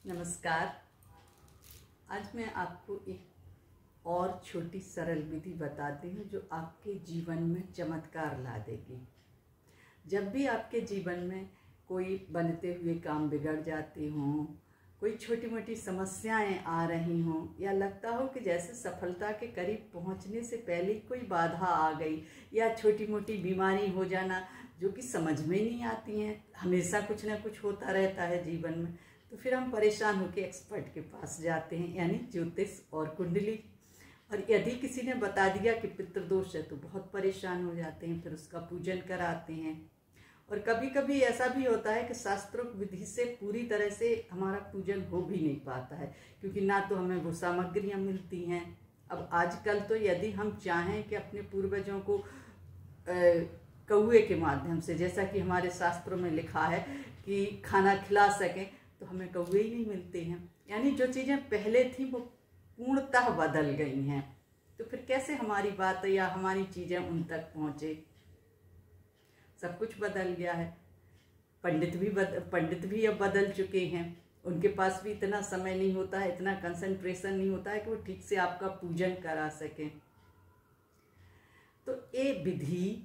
नमस्कार। आज मैं आपको एक और छोटी सरल विधि बताती हूँ जो आपके जीवन में चमत्कार ला देगी। जब भी आपके जीवन में कोई बनते हुए काम बिगड़ जाते हों, कोई छोटी मोटी समस्याएं आ रही हों या लगता हो कि जैसे सफलता के करीब पहुंचने से पहले कोई बाधा आ गई या छोटी मोटी बीमारी हो जाना जो कि समझ में नहीं आती हैं, हमेशा कुछ ना कुछ होता रहता है जीवन में, तो फिर हम परेशान होकर एक्सपर्ट के पास जाते हैं, यानी ज्योतिष और कुंडली। और यदि किसी ने बता दिया कि पितृदोष है तो बहुत परेशान हो जाते हैं, फिर उसका पूजन कराते हैं। और कभी कभी ऐसा भी होता है कि शास्त्रोक्त विधि से पूरी तरह से हमारा पूजन हो भी नहीं पाता है, क्योंकि ना तो हमें वो सामग्रियाँ मिलती हैं। अब आजकल तो यदि हम चाहें कि अपने पूर्वजों को कौए के माध्यम से, जैसा कि हमारे शास्त्रों में लिखा है कि खाना खिला सकें, तो हमें कौए ही नहीं मिलते हैं। यानी जो चीज़ें पहले थी वो पूर्णतः बदल गई हैं, तो फिर कैसे हमारी बात या हमारी चीज़ें उन तक पहुँचे। सब कुछ बदल गया है। पंडित भी अब बदल चुके हैं, उनके पास भी इतना समय नहीं होता है, इतना कंसंट्रेशन नहीं होता है कि वो ठीक से आपका पूजन करा सकें। तो ये विधि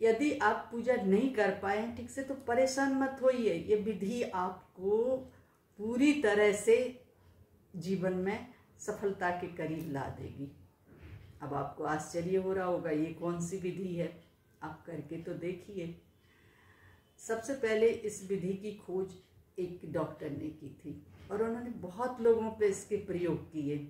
यदि आप पूजा नहीं कर पाए ठीक से तो परेशान मत होइए, ये विधि आपको पूरी तरह से जीवन में सफलता के करीब ला देगी। अब आपको आश्चर्य हो रहा होगा ये कौन सी विधि है, आप करके तो देखिए। सबसे पहले इस विधि की खोज एक डॉक्टर ने की थी और उन्होंने बहुत लोगों पे इसके प्रयोग किए।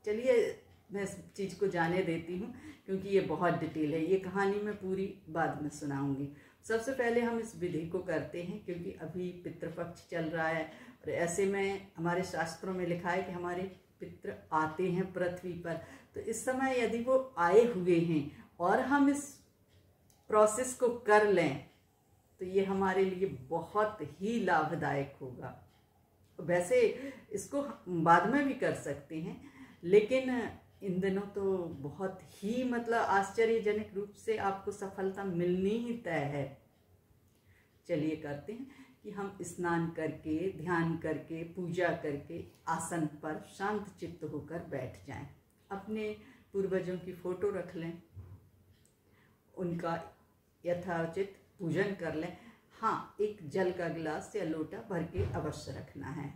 चलिए मैं इस चीज़ को जाने देती हूँ, क्योंकि ये बहुत डिटेल है, ये कहानी मैं पूरी बाद में सुनाऊंगी। सबसे पहले हम इस विधि को करते हैं क्योंकि अभी पितृपक्ष चल रहा है और ऐसे में हमारे शास्त्रों में लिखा है कि हमारे पितृ आते हैं पृथ्वी पर। तो इस समय यदि वो आए हुए हैं और हम इस प्रोसेस को कर लें तो ये हमारे लिए बहुत ही लाभदायक होगा। वैसे इसको बाद में भी कर सकते हैं, लेकिन इन दिनों तो बहुत ही आश्चर्यजनक रूप से आपको सफलता मिलनी ही तय है। चलिए करते हैं कि हम स्नान करके, ध्यान करके, पूजा करके आसन पर शांत चित्त होकर बैठ जाएं। अपने पूर्वजों की फोटो रख लें, उनका यथाउचित पूजन कर लें। हाँ, एक जल का गिलास या लोटा भर के अवश्य रखना है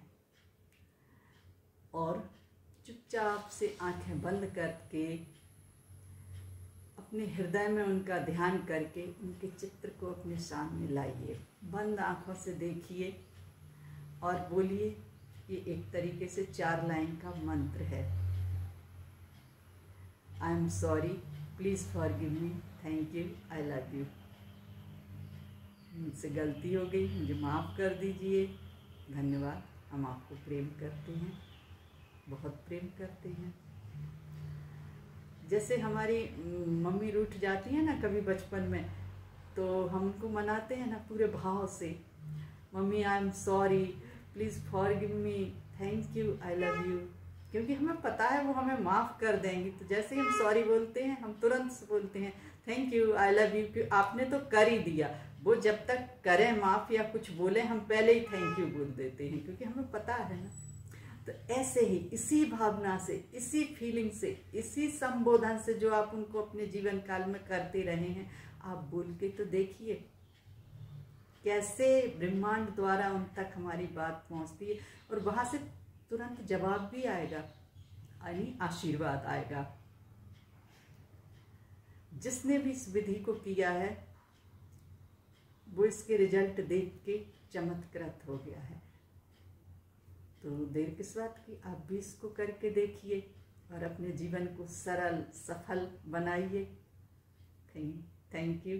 और चुपचाप से आंखें बंद करके अपने हृदय में उनका ध्यान करके उनके चित्र को अपने सामने लाइए। बंद आंखों से देखिए और बोलिए, ये एक तरीके से 4 लाइन का मंत्र है। I am sorry, please forgive me, thank you, I love you. मुझसे गलती हो गई, मुझे माफ़ कर दीजिए, धन्यवाद, हम आपको प्रेम करते हैं, बहुत प्रेम करते हैं। जैसे हमारी मम्मी रूठ जाती है ना कभी बचपन में, तो हमको मनाते हैं ना पूरे भाव से, mummy I am sorry, please forgive me, thank you, I love you, क्योंकि हमें पता है वो हमें माफ़ कर देंगी। तो जैसे ही हम सॉरी बोलते हैं हम तुरंत बोलते हैं thank you, I love you, कि आपने तो कर ही दिया। वो जब तक करें माफ़ या कुछ बोले हम पहले ही थैंक यू बोल देते हैं, क्योंकि हमें पता है ना। तो ऐसे ही इसी भावना से, इसी फीलिंग से, इसी संबोधन से जो आप उनको अपने जीवन काल में करते रहे हैं, आप बोल के तो देखिए कैसे ब्रह्मांड द्वारा उन तक हमारी बात पहुंचती है और वहां से तुरंत जवाब भी आएगा, यानी आशीर्वाद आएगा। जिसने भी इस विधि को किया है वो इसके रिजल्ट देख के चमत्कृत हो गया है। तो देर किस बात की, आप भी इसको करके देखिए और अपने जीवन को सरल सफल बनाइए। Thank you.